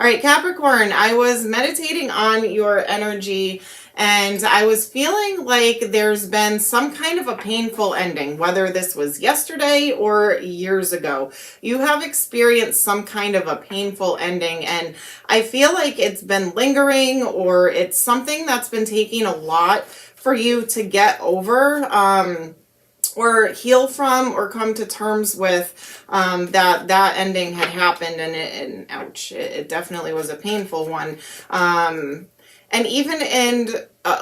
All right, Capricorn, I was meditating on your energy and I was feeling like there's been some kind of a painful ending, whether this was yesterday or years ago. You have experienced some kind of a painful ending, and I feel like it's been lingering, or it's something that's been taking a lot for you to get over. Or heal from, or come to terms with, that ending had happened, and ouch, it definitely was a painful one. And even in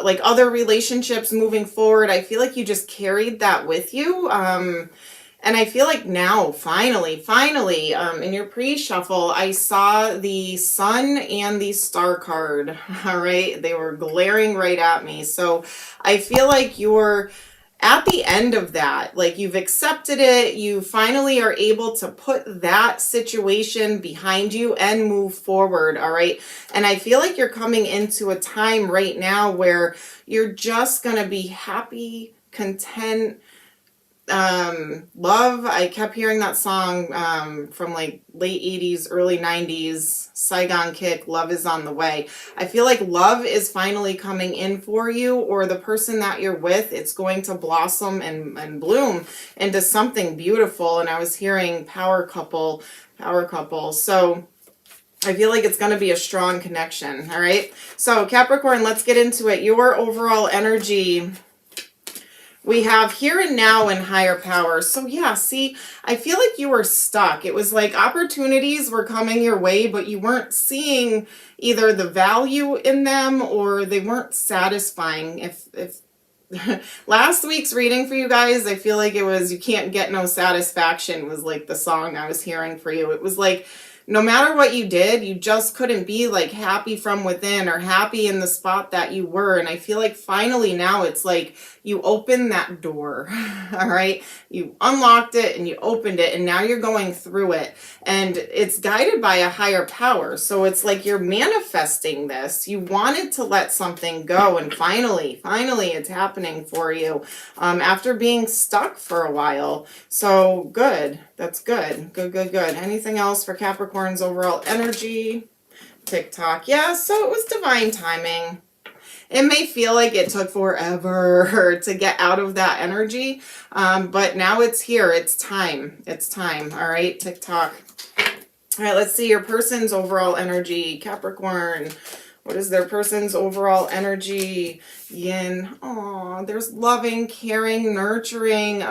like other relationships moving forward, I feel like you just carried that with you. And I feel like now, finally, in your pre-shuffle, I saw the Sun and the Star card. All right, they were glaring right at me. So I feel like you're at the end of that. Like, you've accepted it. You finally are able to put that situation behind you and move forward. All right. And I feel like you're coming into a time right now where you're just going to be happy, content, love. I kept hearing that song from like late 80s, early 90s, Saigon Kick, Love is on the Way. I feel like love is finally coming in for you, or the person that you're with, it's going to blossom and bloom into something beautiful. And I was hearing power couple. So I feel like it's going to be a strong connection. All right. So Capricorn, let's get into it. Your overall energy. We have here and now and higher power. So yeah, see, I feel like you were stuck. It was like opportunities were coming your way, but you weren't seeing either the value in them, or they weren't satisfying. If last week's reading for you guys, I feel like it was "You Can't Get No Satisfaction" was like the song I was hearing for you. It was like, no matter what you did, you just couldn't be like happy from within, or happy in the spot that you were. And I feel like finally now it's like you opened that door. All right. You unlocked it and you opened it, and now you're going through it, and it's guided by a higher power. So it's like you're manifesting this. You wanted to let something go, and finally it's happening for you, after being stuck for a while. So good. That's good. Good. Anything else for Capricorn's overall energy? TikTok. Yeah, so it was divine timing. It may feel like it took forever to get out of that energy, but now it's here. It's time. All right, TikTok. All right, let's see your person's overall energy. Capricorn. What is their person's overall energy? Yin. Oh, there's loving, caring, nurturing,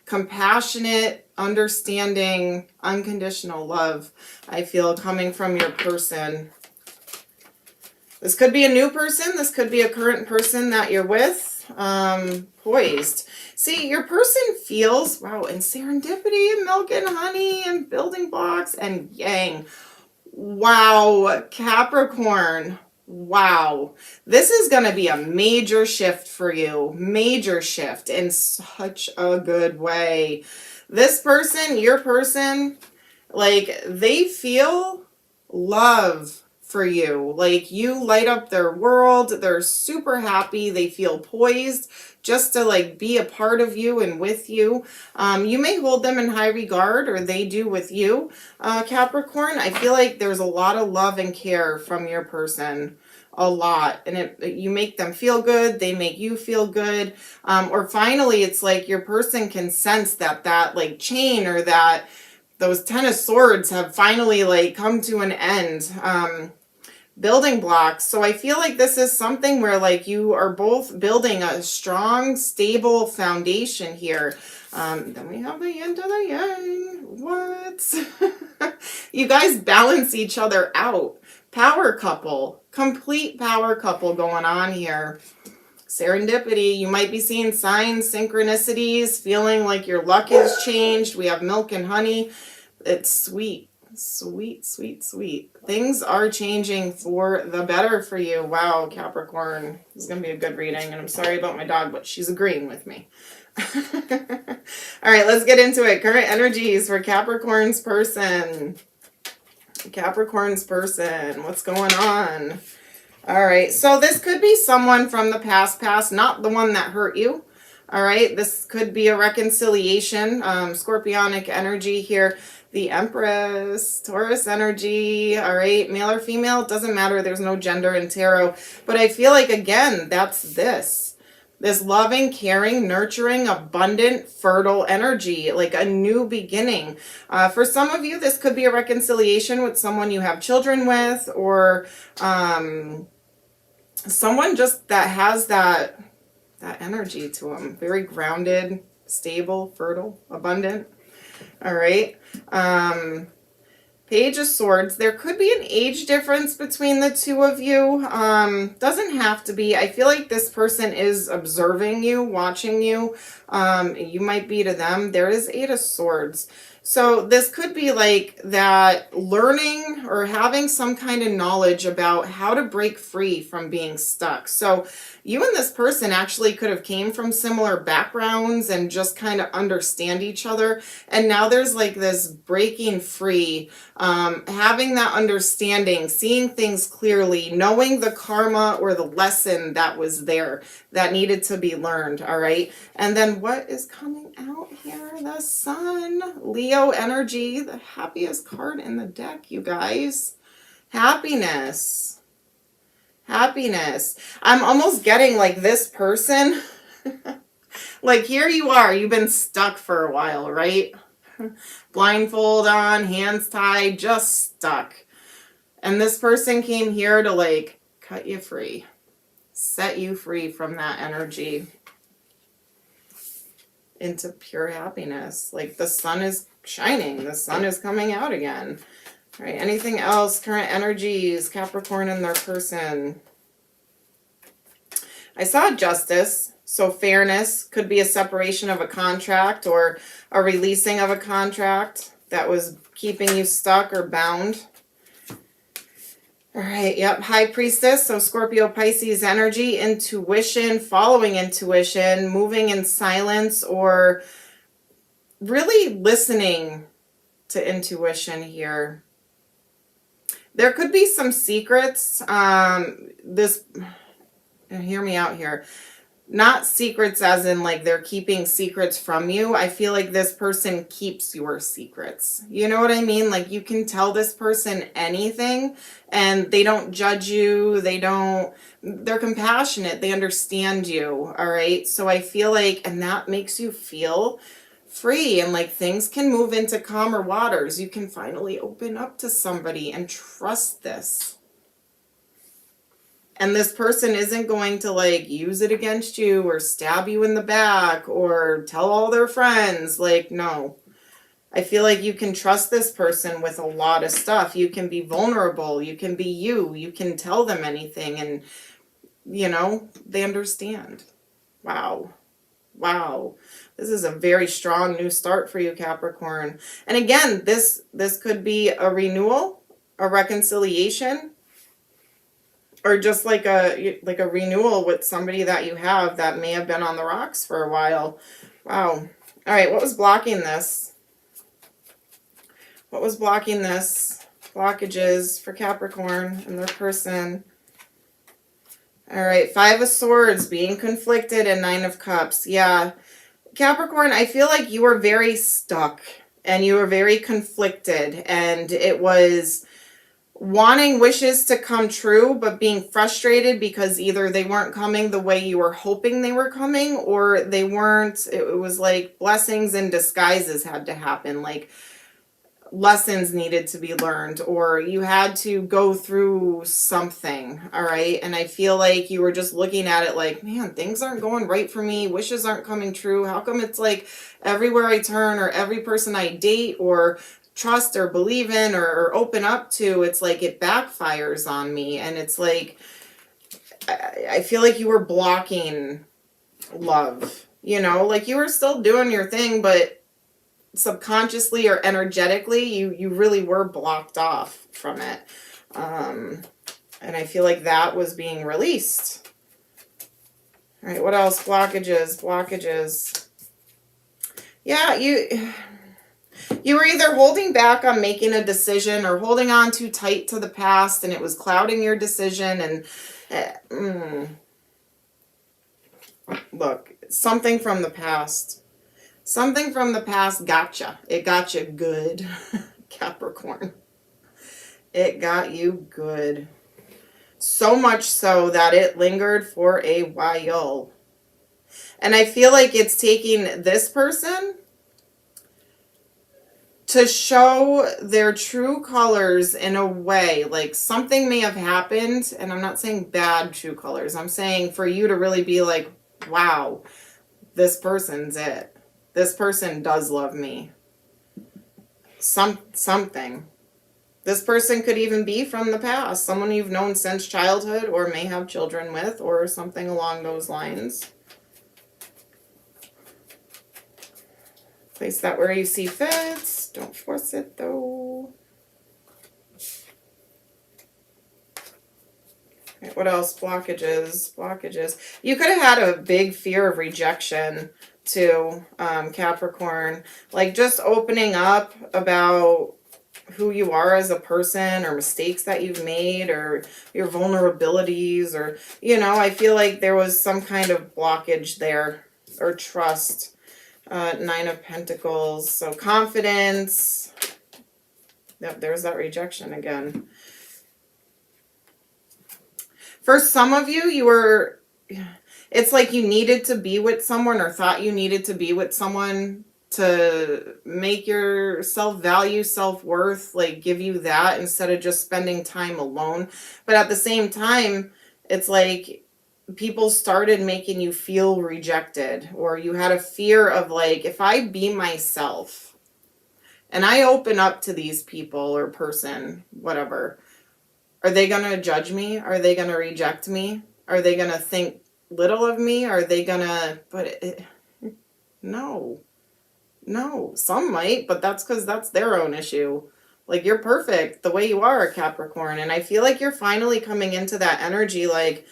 compassionate, understanding, unconditional love, I feel, coming from your person. This could be a new person. This could be a current person that you're with. Poised. See, your person feels, wow, and serendipity and milk and honey and building blocks and yang. Wow, Capricorn. Wow. This is going to be a major shift for you. Major shift in such a good way. This person, your person, like, they feel love for you. Like, you light up their world. They're super happy. They feel poised just to like be a part of you and with you. You may hold them in high regard, or they do with you, Capricorn. I feel like there's a lot of love and care from your person. A lot. And you make them feel good. They make you feel good. Or finally, it's like your person can sense that like chain, or that those 10 of swords have finally like come to an end. Building blocks. So I feel like this is something where like you are both building a strong, stable foundation here. Then we have the yin to the yang. What? You guys balance each other out. Power couple. Complete power couple going on here. Serendipity. You might be seeing signs, synchronicities, feeling like your luck has changed. We have milk and honey. It's sweet. Sweet. Things are changing for the better for you. Wow, Capricorn. This is going to be a good reading, and I'm sorry about my dog, but she's agreeing with me. All right, let's get into it. Current energies for Capricorn's person. What's going on? All right, so this could be someone from the past, not the one that hurt you. All right, this could be a reconciliation, scorpionic energy here. The Empress, Taurus energy, all right, male or female, it doesn't matter. There's no gender in tarot. But I feel like, again, that's this loving, caring, nurturing, abundant, fertile energy, like a new beginning. For some of you, this could be a reconciliation with someone you have children with, or someone just that has that energy to them. Very grounded, stable, fertile, abundant. All right. Page of Swords. There could be an age difference between the two of you. Doesn't have to be. I feel like this person is observing you, watching you. You might be to them. There is 8 of Swords. So this could be like that, learning or having some kind of knowledge about how to break free from being stuck. So you and this person actually could have came from similar backgrounds and just kind of understand each other. And now there's like this breaking free, having that understanding, seeing things clearly, knowing the karma or the lesson that was there that needed to be learned. All right. And then what is coming out here? The Sun, Leo energy, the happiest card in the deck, you guys. Happiness. Happiness. I'm almost getting like this person. Like here you are. You've been stuck for a while, right? Blindfold on, hands tied, just stuck. And this person came here to like cut you free. Set you free from that energy into pure happiness. Like the sun is shining. The sun is coming out again. All right, anything else? Current energies, Capricorn and their person. I saw justice. So fairness could be a separation of a contract or a releasing of a contract that was keeping you stuck or bound. All right, yep, High Priestess, so Scorpio, Pisces energy, intuition, following intuition, moving in silence, or really listening to intuition here. There could be some secrets, hear me out here. Not secrets as in like they're keeping secrets from you. I feel like this person keeps your secrets. You know what I mean? Like you can tell this person anything and they don't judge you. They're compassionate. They understand you. All right. So I feel like, and that makes you feel free and like things can move into calmer waters. You can finally open up to somebody and trust this. And this person isn't going to like use it against you or stab you in the back or tell all their friends. Like, no. I feel like you can trust this person with a lot of stuff. You can be vulnerable. You can be you. You can tell them anything and, you know, they understand. Wow. Wow. This is a very strong new start for you, Capricorn. And again, this could be a renewal, a reconciliation, or just like a renewal with somebody that you have that may have been on the rocks for a while. Wow. All right, what was blocking this? What was blocking this? Blockages for Capricorn and their person. All right, 5 of Swords, being conflicted, and 9 of Cups. Yeah. Capricorn, I feel like you were very stuck and you were very conflicted, and it was wanting wishes to come true, but being frustrated because either they weren't coming the way you were hoping they were coming, or they weren't. It was like blessings in disguises had to happen. Like lessons needed to be learned, or you had to go through something. All right. And I feel like you were just looking at it like, man, things aren't going right for me. Wishes aren't coming true. How come it's like everywhere I turn or every person I date or trust or believe in or open up to, it's like it backfires on me. And it's like, I feel like you were blocking love, you know, like you were still doing your thing, but subconsciously or energetically, you really were blocked off from it. And I feel like that was being released. All right, what else? Blockages. Yeah, you were either holding back on making a decision or holding on too tight to the past, and it was clouding your decision. And Look, something from the past. Something from the past gotcha. It got you good, Capricorn. It got you good. So much so that it lingered for a while. And I feel like it's taking this person to show their true colors in a way. Like something may have happened, and I'm not saying bad true colors. I'm saying for you to really be like, wow, this person's it. This person does love me. Something. This person could even be from the past, someone you've known since childhood or may have children with or something along those lines. Place that where you see fits. Don't force it though. Okay, what else? Blockages. Blockages. You could have had a big fear of rejection too, Capricorn. Like just opening up about who you are as a person or mistakes that you've made or your vulnerabilities or, you know, I feel like there was some kind of blockage there or trust. Nine of Pentacles. So confidence. Yep, there's that rejection again. For some of you, you were, it's like you needed to be with someone or thought you needed to be with someone to make your self-value, self-worth, like give you that instead of just spending time alone. But at the same time, it's like people started making you feel rejected, or you had a fear of like, if I be myself and I open up to these people or person, whatever, are they going to judge me? Are they going to reject me? Are they going to think little of me? Are they going to, no, some might, but that's because that's their own issue. Like, you're perfect the way you are, Capricorn. And I feel like you're finally coming into that energy, like,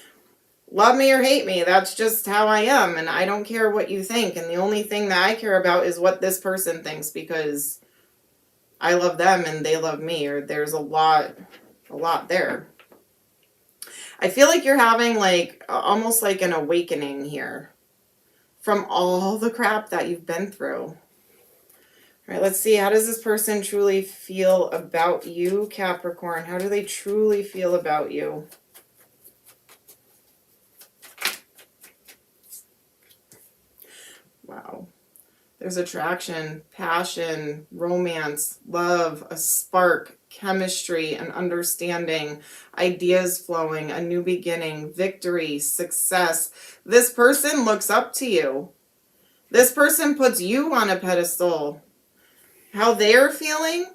love me or hate me, that's just how I am. And I don't care what you think. And the only thing that I care about is what this person thinks, because I love them and they love me, or there's a lot there. I feel like you're having like almost like an awakening here from all the crap that you've been through. All right, let's see. How does this person truly feel about you, Capricorn? How do they truly feel about you? Wow. There's attraction, passion, romance, love, a spark, chemistry, an understanding, ideas flowing, a new beginning, victory, success. This person looks up to you. This person puts you on a pedestal. How they're feeling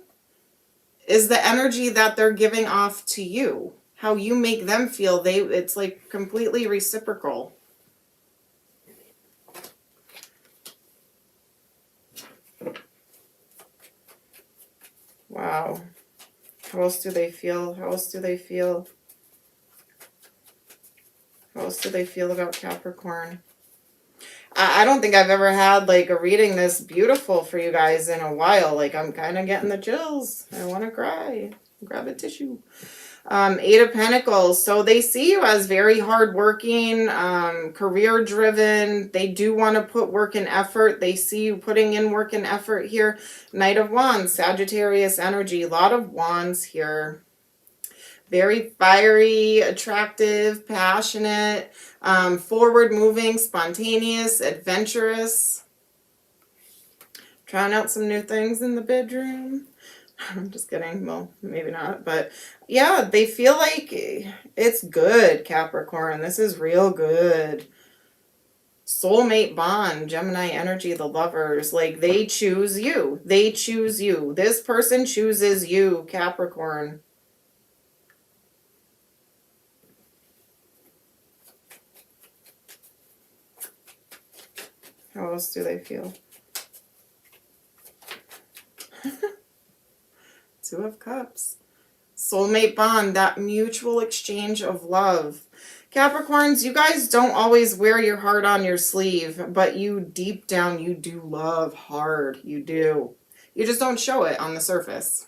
is the energy that they're giving off to you. How you make them feel, it's like completely reciprocal. Wow. How else do they feel? How else do they feel? How else do they feel about Capricorn? I don't think I've ever had like a reading this beautiful for you guys in a while. Like, I'm kind of getting the chills. I want to cry. Grab a tissue. Eight of Pentacles. So they see you as very hardworking, career-driven. They do want to put work and effort. They see you putting in work and effort here. Knight of Wands, Sagittarius energy. A lot of wands here. Very fiery, attractive, passionate, forward-moving, spontaneous, adventurous. Trying out some new things in the bedroom. I'm just kidding. Well, maybe not. But yeah, they feel like it's good, Capricorn. This is real good. Soulmate bond, Gemini energy, the lovers. Like, they choose you. They choose you. This person chooses you, Capricorn. How else do they feel? Two of Cups. Soulmate bond, that mutual exchange of love. Capricorns, you guys don't always wear your heart on your sleeve, but you deep down, you do love hard. You do. You just don't show it on the surface.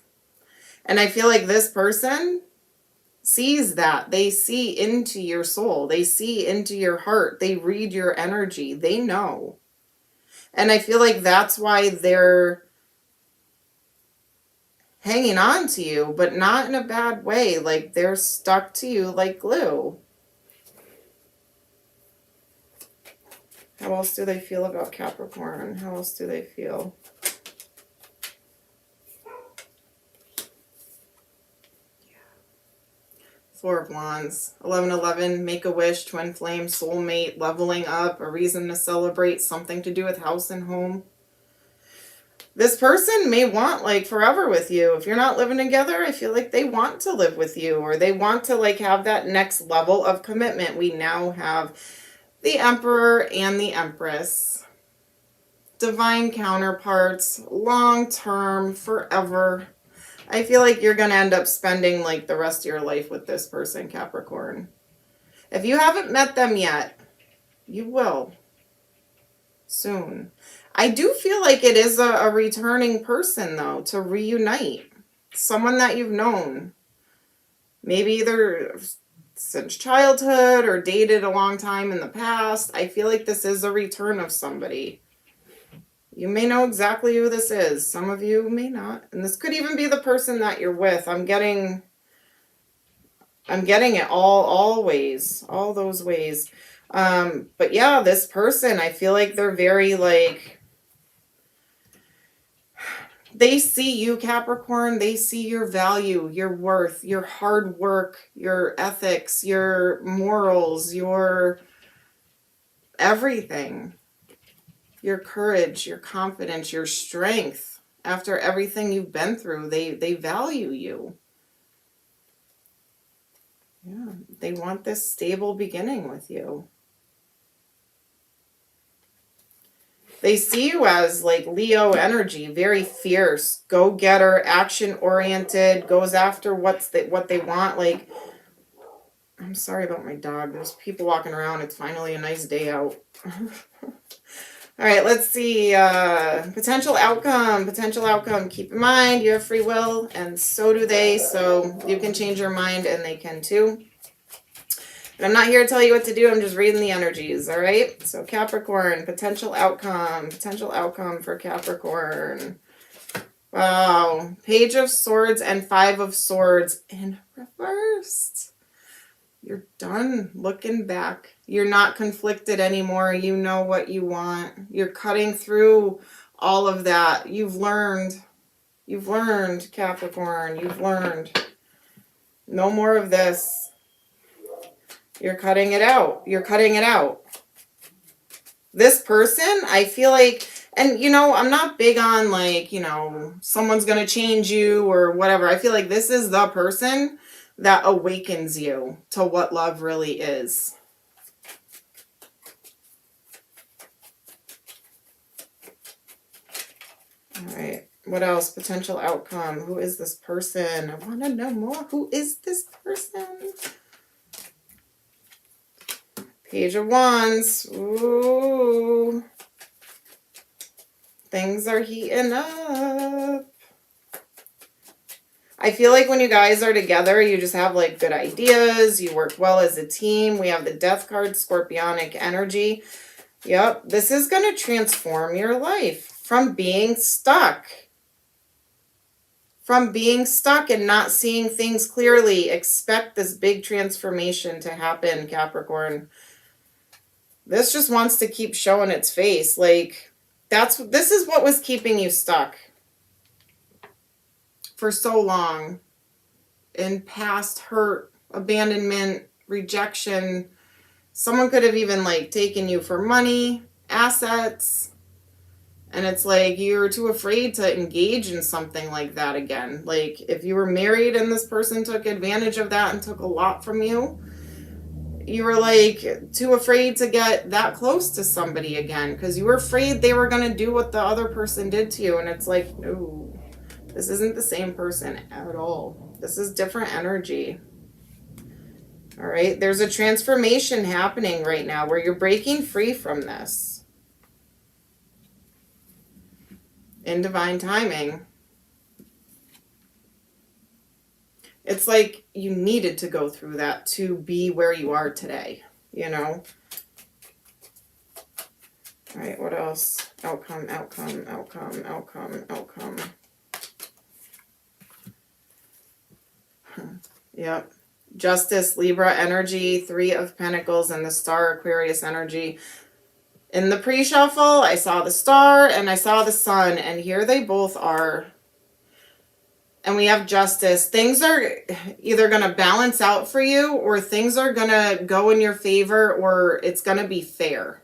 And I feel like this person sees that. They see into your soul. They see into your heart. They read your energy. They know. And I feel like that's why they're hanging on to you, but not in a bad way. Like they're stuck to you like glue. How else do they feel about Capricorn? How else do they feel? Four of Wands, 1111, make a wish, twin flame, soulmate, leveling up, a reason to celebrate, something to do with house and home. This person may want like forever with you. If you're not living together, I feel like they want to live with you, or they want to like have that next level of commitment. We now have the Emperor and the Empress. Divine counterparts, long term, forever. I feel like you're going to end up spending like the rest of your life with this person, Capricorn. If you haven't met them yet, you will soon. I do feel like it is a returning person, though, to reunite. Someone that you've known. Maybe either since childhood or dated a long time in the past. I feel like this is a return of somebody. You may know exactly who this is. Some of you may not. And this could even be the person that you're with. I'm getting it all ways. All those ways. But yeah, this person, I feel like they're very like, they see you, Capricorn. They see your value, your worth, your hard work, your ethics, your morals, your everything. Your courage, your confidence, your strength. After everything you've been through, they value you. Yeah, they want this stable beginning with you. They see you as like Leo energy, very fierce, go-getter, action-oriented, goes after what they want. Like, I'm sorry about my dog. There's people walking around. It's finally a nice day out. All right, let's see. Potential outcome. Potential outcome. Keep in mind, you have free will, and so do they. So you can change your mind, and they can too. And I'm not here to tell you what to do. I'm just reading the energies, all right? So Capricorn, potential outcome. Potential outcome for Capricorn. Wow. Page of Swords and Five of Swords in reversed. You're done looking back. You're not conflicted anymore. You know what you want. You're cutting through all of that. You've learned. You've learned, Capricorn. You've learned. No more of this. You're cutting it out. You're cutting it out. This person, I feel like, and you know, I'm not big on like, you know, someone's going to change you or whatever. I feel like this is the person that awakens you to what love really is. All right. What else? Potential outcome. Who is this person? I want to know more. Who is this person? Page of Wands. Ooh. Things are heating up. I feel like when you guys are together, you just have like good ideas. You work well as a team. We have the Death card, Scorpionic energy. Yep, this is going to transform your life from being stuck. From being stuck and not seeing things clearly. Expect this big transformation to happen, Capricorn. This just wants to keep showing its face. Like, this is what was keeping you stuck for so long in past hurt, abandonment, rejection. Someone could have even like taken you for money, assets, and it's like you're too afraid to engage in something like that again. Like if you were married and this person took advantage of that and took a lot from you, you were like too afraid to get that close to somebody again because you were afraid they were going to do what the other person did to you. And it's like, no. This isn't the same person at all. This is different energy. All right. There's a transformation happening right now where you're breaking free from this. In divine timing. It's like you needed to go through that to be where you are today, you know? All right, what else? Outcome, outcome, outcome, outcome, outcome. Yep. Justice, Libra energy, 3 of Pentacles, and the Star, Aquarius energy. In the pre-shuffle, I saw the Star and I saw the Sun, and here they both are. And we have Justice. Things are either going to balance out for you, or things are going to go in your favor, or it's going to be fair.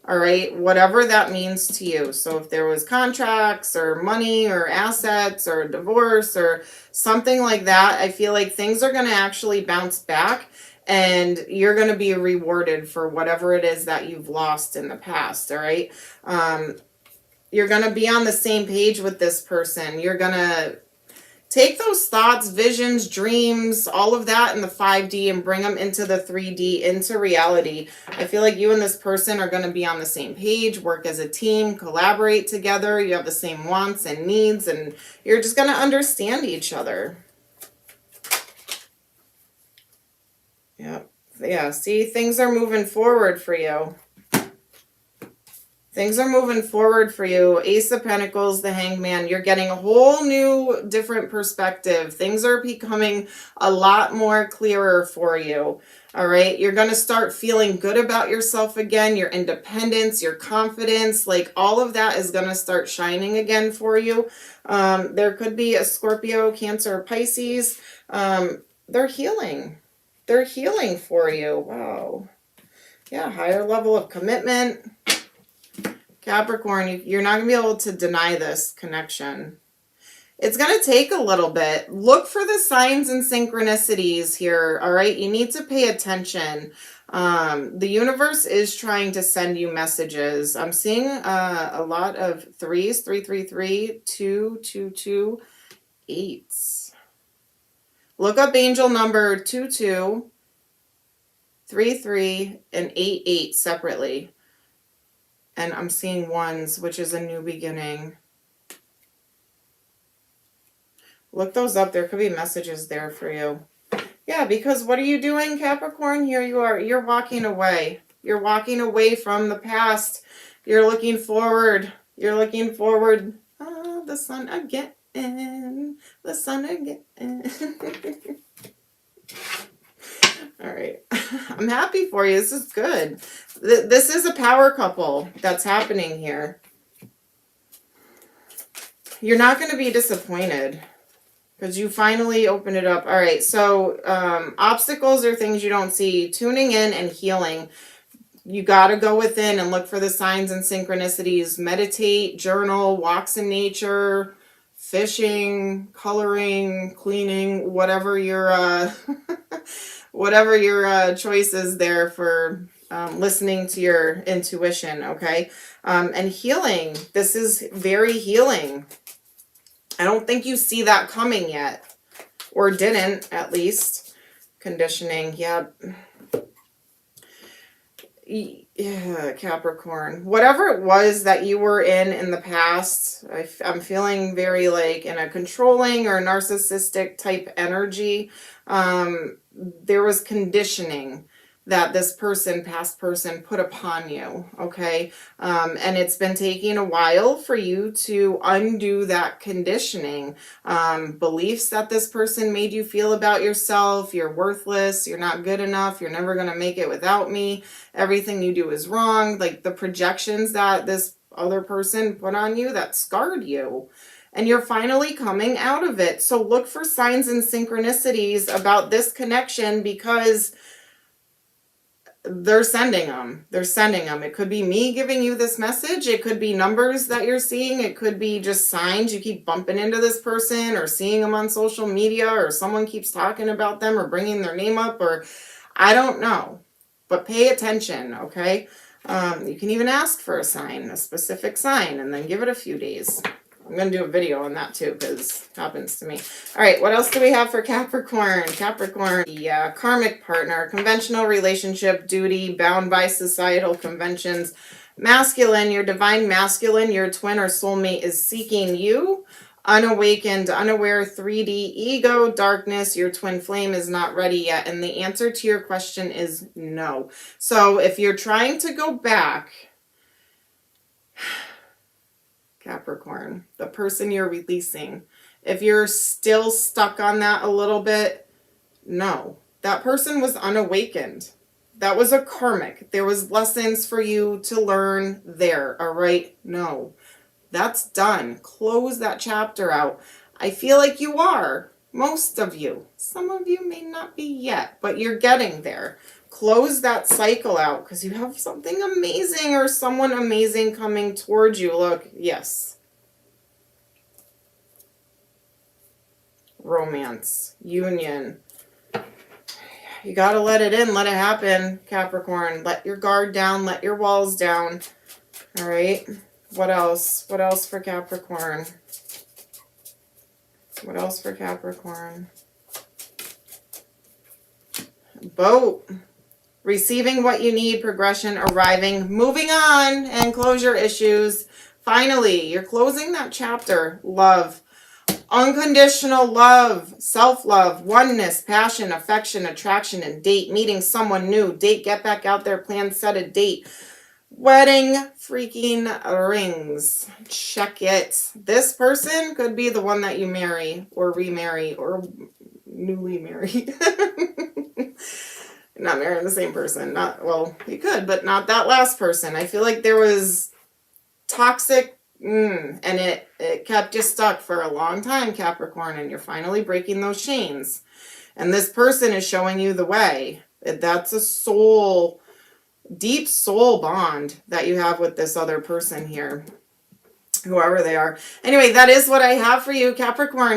All right, whatever that means to you. So if there was contracts or money or assets or divorce or something like that, I feel like things are going to actually bounce back, and you're going to be rewarded for whatever it is that you've lost in the past. All right, you're going to be on the same page with this person. You're going to take those thoughts, visions, dreams, all of that in the 5D and bring them into the 3D, into reality. I feel like you and this person are going to be on the same page, work as a team, collaborate together. You have the same wants and needs, and you're just going to understand each other. Yep. Yeah, see, things are moving forward for you. Things are moving forward for you. Ace of Pentacles, the Hangman. You're getting a whole new, different perspective. Things are becoming a lot more clearer for you. All right. You're going to start feeling good about yourself again. Your independence, your confidence, like all of that is going to start shining again for you. There could be a Scorpio, Cancer, Pisces. They're healing. They're healing for you. Wow. Yeah. Higher level of commitment. Capricorn, you're not going to be able to deny this connection. It's going to take a little bit. Look for the signs and synchronicities here, all right? You need to pay attention. The universe is trying to send you messages. I'm seeing a lot of 3s, 333, 222, 8s. Look up angel number 22, 33, and 88 separately. And I'm seeing 1s, which is a new beginning. Look those up. There could be messages there for you. Yeah, because what are you doing, Capricorn? Here you are. You're walking away. You're walking away from the past. You're looking forward. You're looking forward. Ah, the sun again. The sun again. All right. I'm happy for you. This is good. This is a power couple that's happening here. You're not going to be disappointed because you finally open it up. All right. So obstacles are things you don't see. Tuning in and healing. You got to go within and look for the signs and synchronicities. Meditate, journal, walks in nature, fishing, coloring, cleaning, whatever your whatever your choice is there for listening to your intuition, okay? And healing. This is very healing. I don't think you see that coming yet, or didn't, at least. Conditioning, yep. Yeah, Capricorn. Whatever it was that you were in the past, I'm feeling very like in a controlling or narcissistic type energy. There was conditioning that this person, past person, put upon you, okay? And it's been taking a while for you to undo that conditioning. Beliefs that this person made you feel about yourself. You're worthless. You're not good enough. You're never going to make it without me. Everything you do is wrong. Like the projections that this other person put on you that scarred you. And you're finally coming out of it. So look for signs and synchronicities about this connection, because they're sending them. They're sending them. It could be me giving you this message. It could be numbers that you're seeing. It could be just signs. You keep bumping into this person or seeing them on social media, or someone keeps talking about them or bringing their name up, or I don't know. But pay attention, okay? You can even ask for a sign, a specific sign, and then give it a few days. I'm going to do a video on that too, because it happens to me. All right, what else do we have for Capricorn? Capricorn, yeah, karmic partner, conventional relationship, duty, bound by societal conventions. Masculine, your divine masculine, your twin or soulmate is seeking you. unawakened, unaware 3D ego, darkness, your twin flame is not ready yet. And the answer to your question is no. So if you're trying to go back, Capricorn, the person you're releasing, if you're still stuck on that a little bit, no. That person was unawakened. That was a karmic. There was lessons for you to learn there, all right? No. That's done. Close that chapter out. I feel like you are. Most of you. Some of you may not be yet, but you're getting there. Close that cycle out because you have something amazing or someone amazing coming towards you. Look, yes. Romance, union. You got to let it in, let it happen, Capricorn. Let your guard down, let your walls down. All right? What else? What else for Capricorn? What else for Capricorn? Boat. Receiving what you need, progression, arriving, moving on, and closure issues. Finally, you're closing that chapter. Love. Unconditional love, self-love, oneness, passion, affection, attraction, and date. Meeting someone new. Date, get back out there, plan, set a date. Wedding freaking rings. Check it. This person could be the one that you marry or remarry or newly marry. Not marrying the same person. Not, well, you could, but not that last person. I feel like there was toxic, and it kept you stuck for a long time, Capricorn, and you're finally breaking those chains. And this person is showing you the way. That's a soul, deep soul bond that you have with this other person here, whoever they are. Anyway, that is what I have for you, Capricorn.